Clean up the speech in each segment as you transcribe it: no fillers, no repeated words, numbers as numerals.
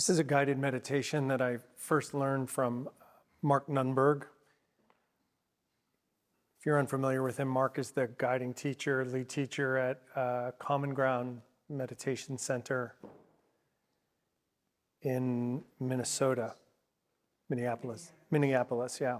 This is a guided meditation that I first learned from Mark Nunberg. If you're unfamiliar with him, Mark is the guiding teacher, lead teacher at Common Ground Meditation Center in Minnesota, Minneapolis, yeah.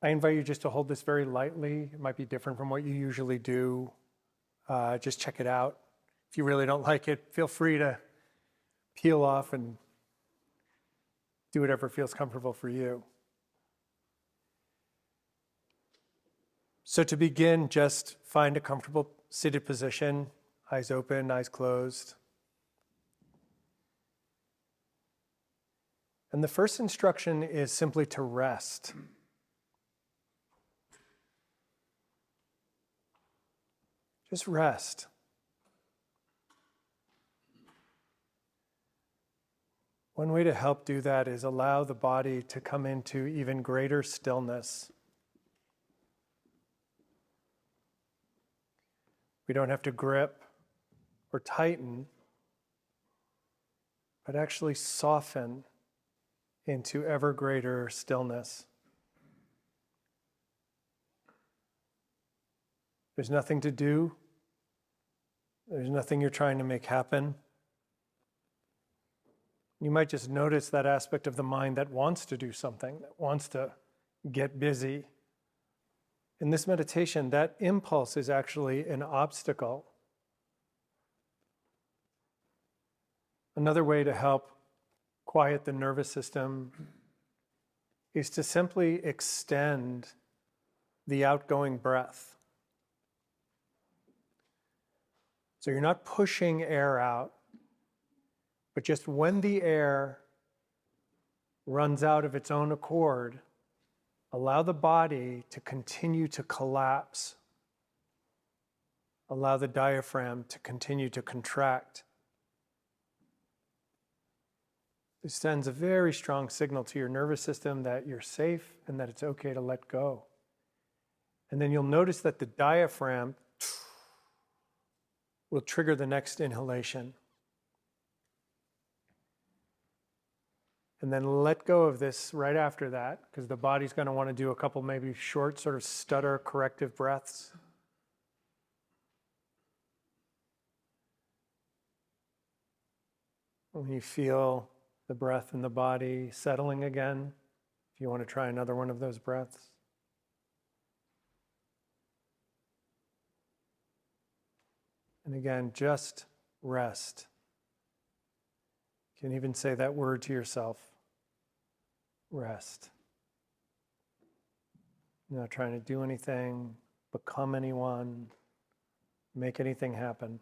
I invite you just to hold this very lightly. It might be different from what you usually do. Just check it out. If you really don't like it, feel free to peel off and do whatever feels comfortable for you. So to begin, just find a comfortable seated position, eyes open, eyes closed. And the first instruction is simply to rest. Just rest. One way to help do that is allow the body to come into even greater stillness. We don't have to grip or tighten, but actually soften into ever greater stillness. There's nothing to do. There's nothing you're trying to make happen. You might just notice that aspect of the mind that wants to do something, that wants to get busy. In this meditation, that impulse is actually an obstacle. Another way to help quiet the nervous system is to simply extend the outgoing breath. So you're not pushing air out, but just when the air runs out of its own accord, allow the body to continue to collapse. Allow the diaphragm to continue to contract. This sends a very strong signal to your nervous system that you're safe and that it's okay to let go. And then you'll notice that the diaphragm will trigger the next inhalation. And then let go of this right after that, because the body's going to want to do a couple maybe short sort of stutter corrective breaths. When you feel the breath in the body settling again, if you want to try another one of those breaths. And again, just rest. You can even say that word to yourself. Rest. You're not trying to do anything, become anyone, make anything happen.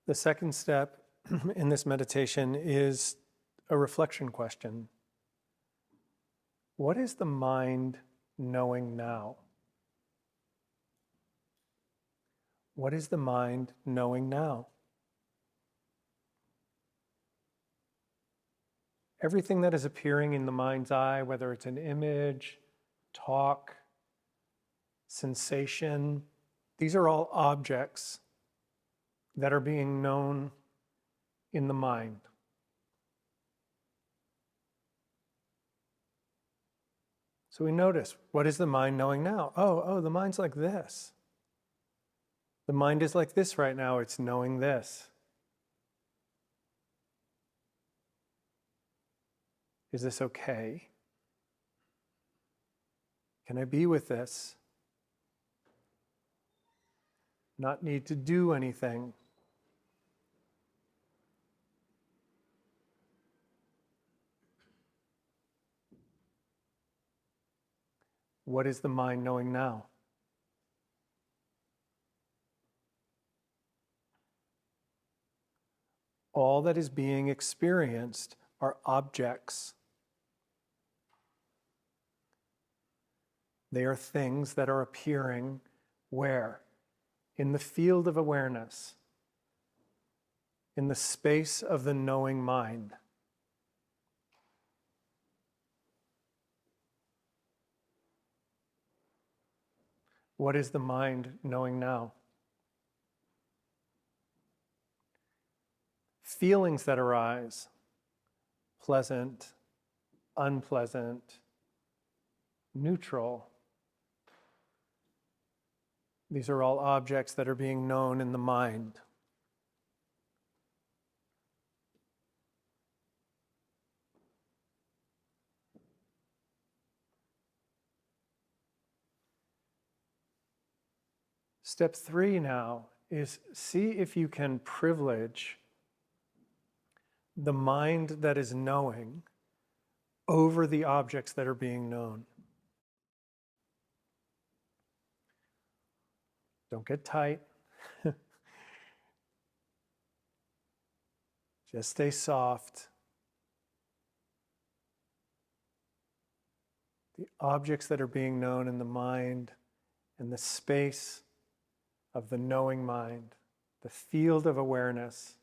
The second step in this meditation is a reflection question. What is the mind knowing now? What is the mind knowing now? Everything that is appearing in the mind's eye, whether it's an image, talk, sensation, these are all objects that are being known in the mind. So we notice, what is the mind knowing now? Oh, the mind's like this. The mind is like this right now, it's knowing this. Is this okay? Can I be with this? Not need to do anything. What is the mind knowing now? All that is being experienced are objects. They are things that are appearing where? In the field of awareness, in the space of the knowing mind. What is the mind knowing now? Feelings that arise, pleasant, unpleasant, neutral. These are all objects that are being known in the mind. Step 3 now is see if you can privilege the mind that is knowing over the objects that are being known. Don't get tight. Just stay soft. The objects that are being known in the mind and the space of the knowing mind, the field of awareness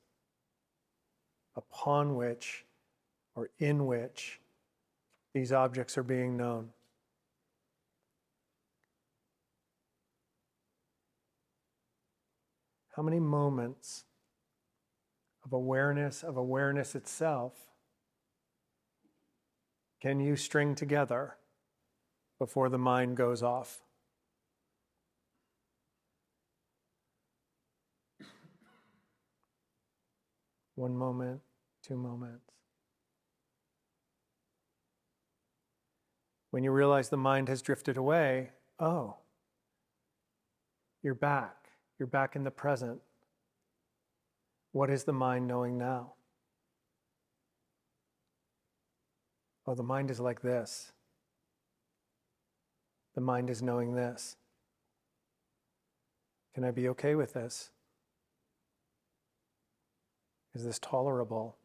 upon which or in which these objects are being known. How many moments of awareness itself, can you string together before the mind goes off? One moment, 2 moments. When you realize the mind has drifted away, oh, you're back. You're back in the present. What is the mind knowing now? Oh, the mind is like this. The mind is knowing this. Can I be okay with this? Is this tolerable?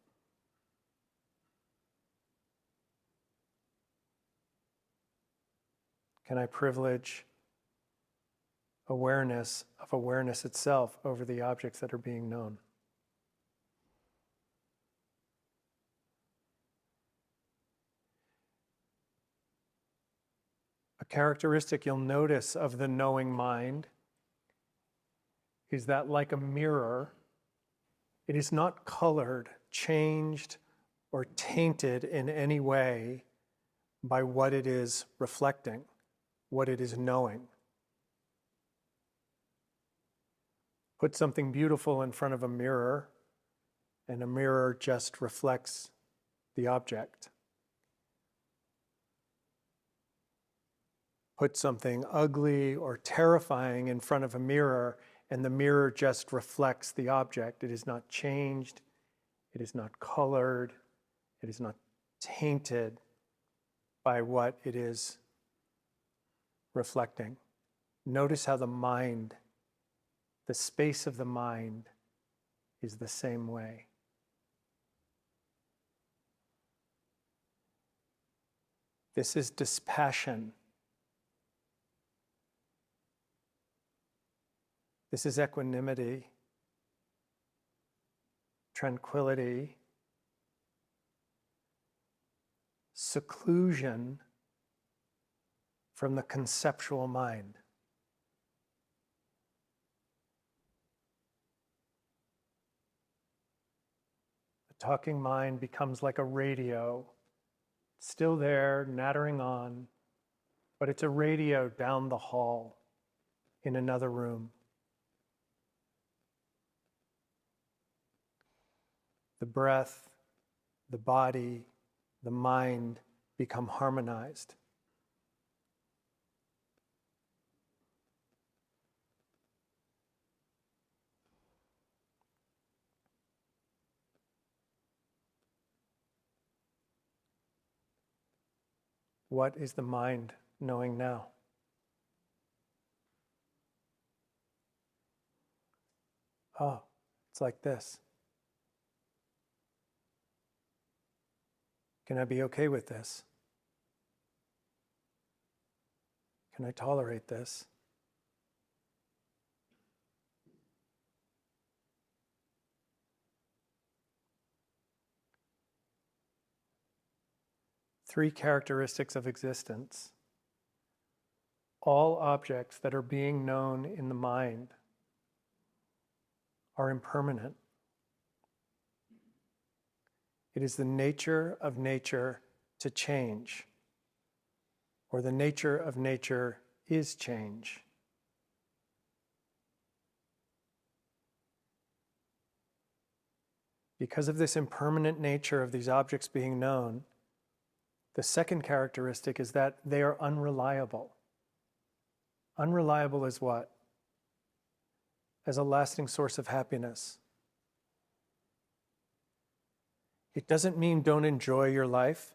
Can I privilege awareness of awareness itself over the objects that are being known? A characteristic you'll notice of the knowing mind is that, like a mirror, it is not colored, changed, or tainted in any way by what it is reflecting, what it is knowing. Put something beautiful in front of a mirror, and a mirror just reflects the object. Put something ugly or terrifying in front of a mirror, and the mirror just reflects the object. It is not changed, it is not colored, it is not tainted by what it is reflecting. Notice how the mind, the space of the mind, is the same way. This is dispassion. This is equanimity, tranquility, seclusion from the conceptual mind. The talking mind becomes like a radio, still there, nattering on, but it's a radio down the hall in another room. The breath, the body, the mind become harmonized. What is the mind knowing now? Oh, it's like this. Can I be okay with this? Can I tolerate this? Three characteristics of existence. All objects that are being known in the mind are impermanent. It is the nature of nature to change, or the nature of nature is change. Because of this impermanent nature of these objects being known, the second characteristic is that they are unreliable. Unreliable as what? As a lasting source of happiness. It doesn't mean don't enjoy your life.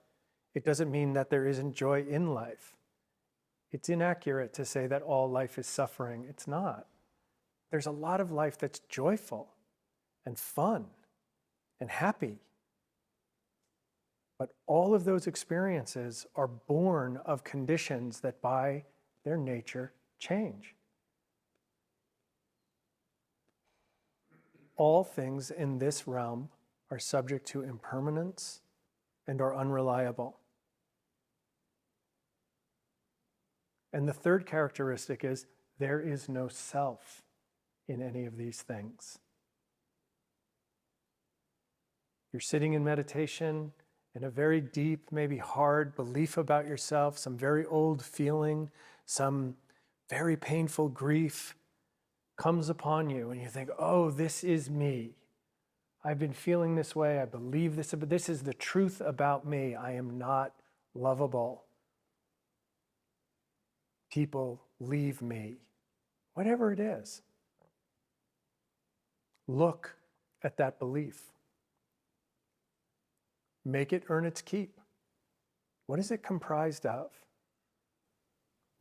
It doesn't mean that there isn't joy in life. It's inaccurate to say that all life is suffering. It's not. There's a lot of life that's joyful and fun and happy. But all of those experiences are born of conditions that by their nature change. All things in this realm are subject to impermanence and are unreliable. And the third characteristic is there is no self in any of these things. You're sitting in meditation, and a very deep, maybe hard belief about yourself, some very old feeling, some very painful grief comes upon you, and you think, oh, this is me. I've been feeling this way. I believe this, but this is the truth about me. I am not lovable. People leave me. Whatever it is. Look at that belief. Make it earn its keep. What is it comprised of?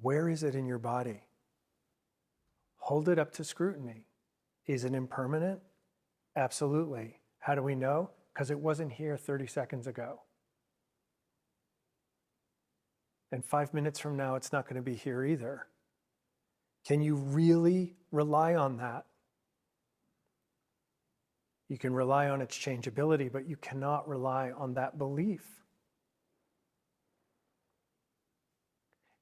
Where is it in your body? Hold it up to scrutiny. Is it impermanent? Absolutely. How do we know? Because it wasn't here 30 seconds ago. And 5 minutes from now, it's not going to be here either. Can you really rely on that? You can rely on its changeability, but you cannot rely on that belief.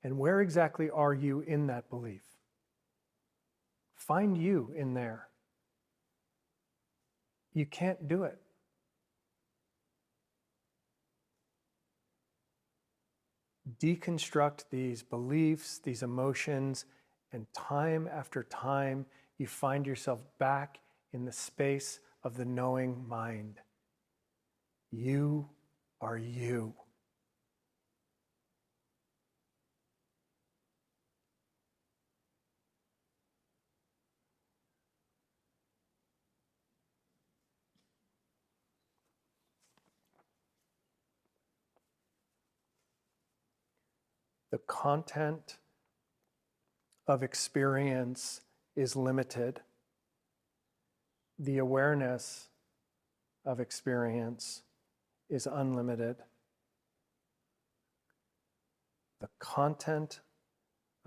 And where exactly are you in that belief? Find you in there. You can't do it. Deconstruct these beliefs, these emotions, and time after time, you find yourself back in the space of the knowing mind. You are you. The content of experience is limited. The awareness of experience is unlimited. The content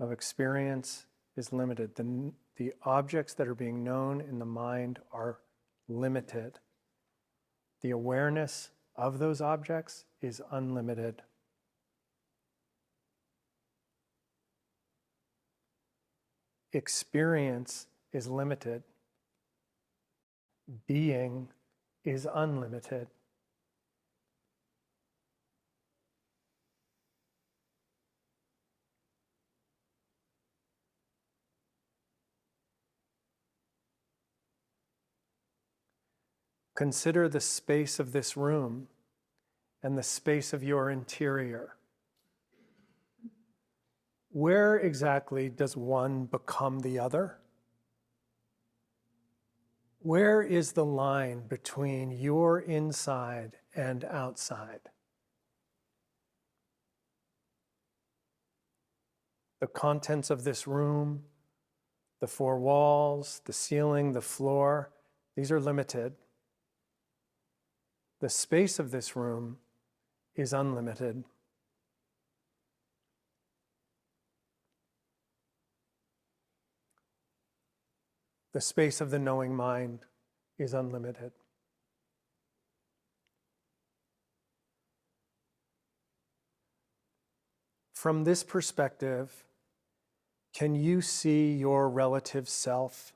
of experience is limited. The objects that are being known in the mind are limited. The awareness of those objects is unlimited. Experience is limited. Being is unlimited. Consider the space of this room and the space of your interior. Where exactly does one become the other? Where is the line between your inside and outside? The contents of this room, the four walls, the ceiling, the floor, these are limited. The space of this room is unlimited. The space of the knowing mind is unlimited. From this perspective, Can you see your relative self?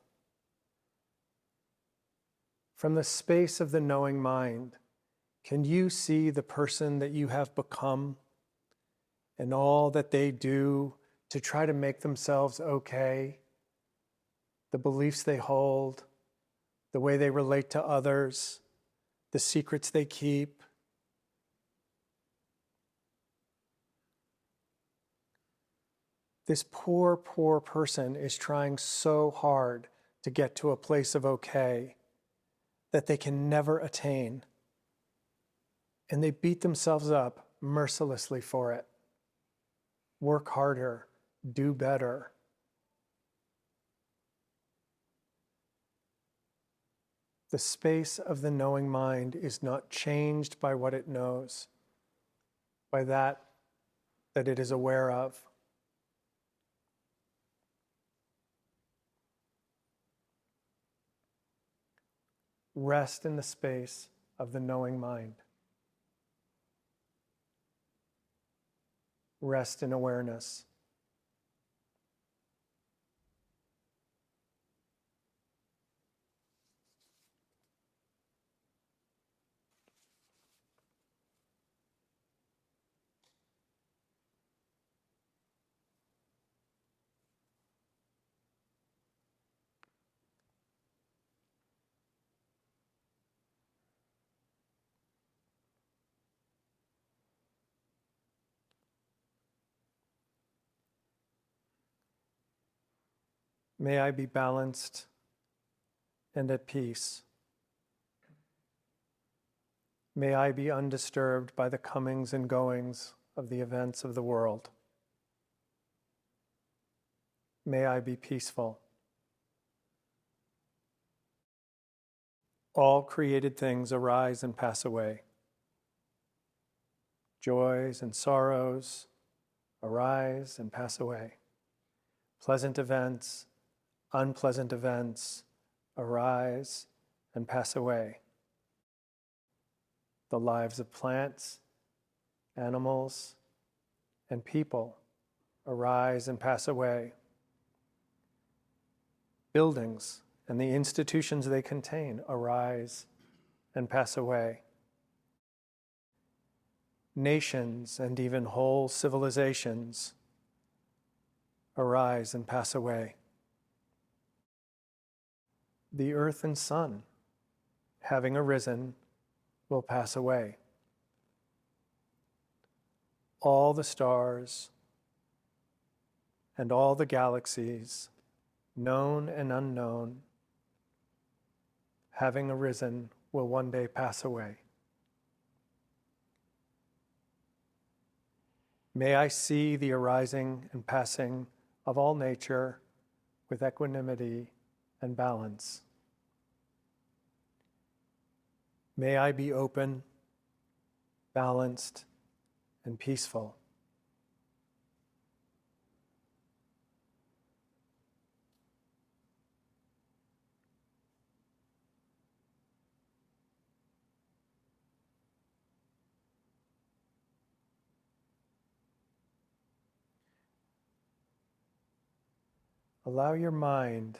From the space of the knowing mind, can you see the person that you have become and all that they do to try to make themselves okay, the beliefs they hold, the way they relate to others, the secrets they keep? This poor, poor person is trying so hard to get to a place of okay that they can never attain. And they beat themselves up mercilessly for it. Work harder, do better. The space of the knowing mind is not changed by what it knows, by that it is aware of. Rest in the space of the knowing mind. Rest in awareness. May I be balanced and at peace. May I be undisturbed by the comings and goings of the events of the world. May I be peaceful. All created things arise and pass away. Joys and sorrows arise and pass away. Pleasant events, unpleasant events arise and pass away. The lives of plants, animals, and people arise and pass away. Buildings and the institutions they contain arise and pass away. Nations and even whole civilizations arise and pass away. The earth and sun, having arisen, will pass away. All the stars and all the galaxies, known and unknown, having arisen, will one day pass away. May I see the arising and passing of all nature with equanimity and balance. May I be open, balanced, and peaceful. Allow your mind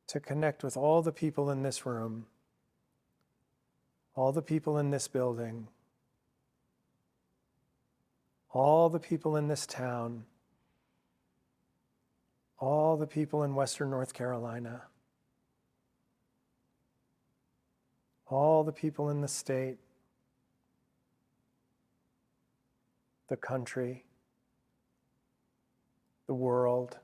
to connect with all the people in this room, all the people in this building, all the people in this town, all the people in Western North Carolina, all the people in the state, the country, the world.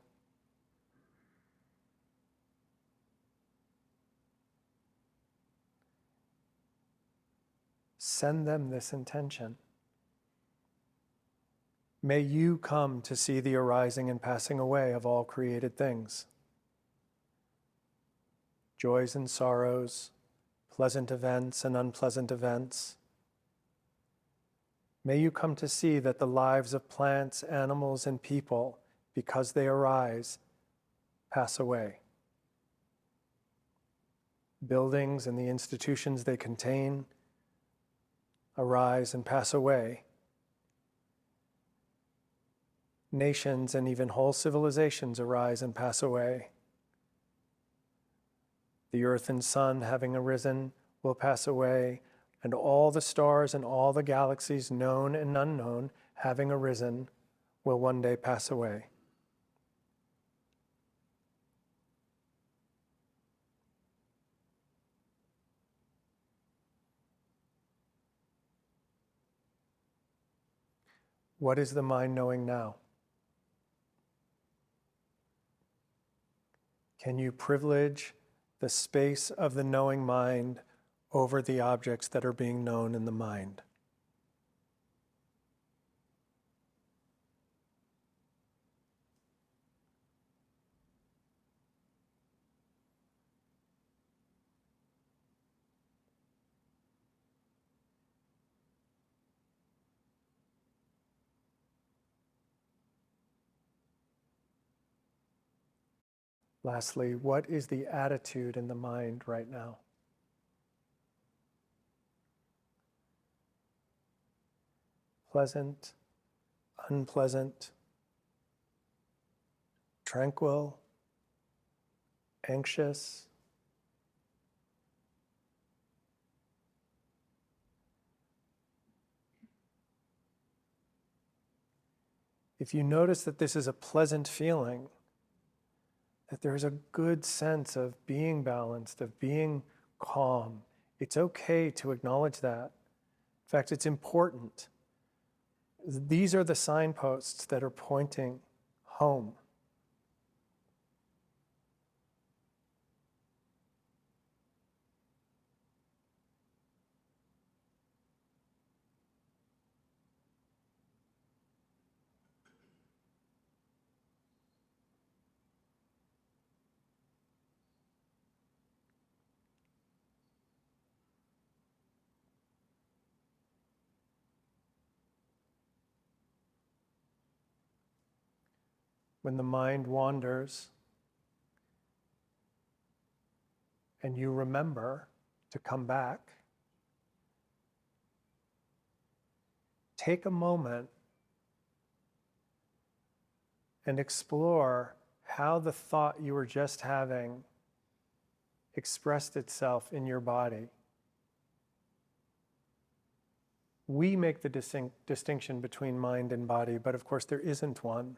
Send them this intention. May you come to see the arising and passing away of all created things. Joys and sorrows, pleasant events and unpleasant events. May you come to see that the lives of plants, animals, and people, because they arise, pass away. Buildings and the institutions they contain arise and pass away. Nations and even whole civilizations arise and pass away. The earth and sun, having arisen, will pass away, and all the stars and all the galaxies, known and unknown, having arisen, will one day pass away. What is the mind knowing now? Can you privilege the space of the knowing mind over the objects that are being known in the mind? Lastly, what is the attitude in the mind right now? Pleasant, unpleasant, tranquil, anxious? If you notice that this is a pleasant feeling, that there is a good sense of being balanced, of being calm, it's okay to acknowledge that. In fact, it's important. These are the signposts that are pointing home. When the mind wanders and you remember to come back, take a moment and explore how the thought you were just having expressed itself in your body. We make the distinction between mind and body, but of course there isn't one.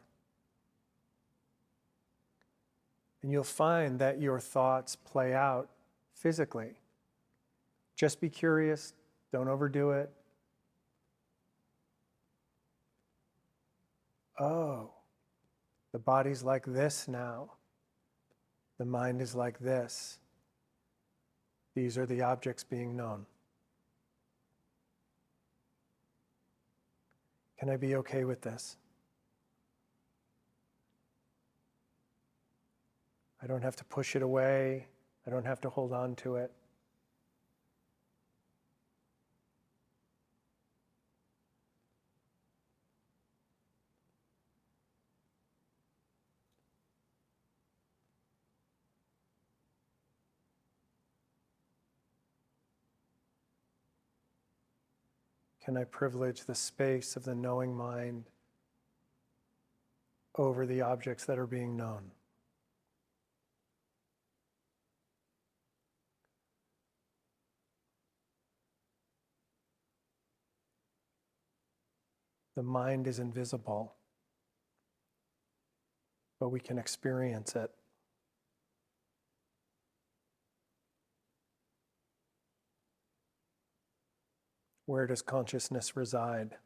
And you'll find that your thoughts play out physically. Just be curious, don't overdo it. Oh, the body's like this now. The mind is like this. These are the objects being known. Can I be okay with this? I don't have to push it away. I don't have to hold on to it. Can I privilege the space of the knowing mind over the objects that are being known? The mind is invisible, but we can experience it. Where does consciousness reside?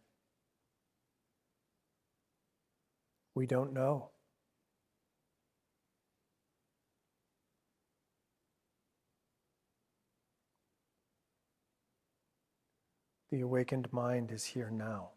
We don't know. The awakened mind is here now.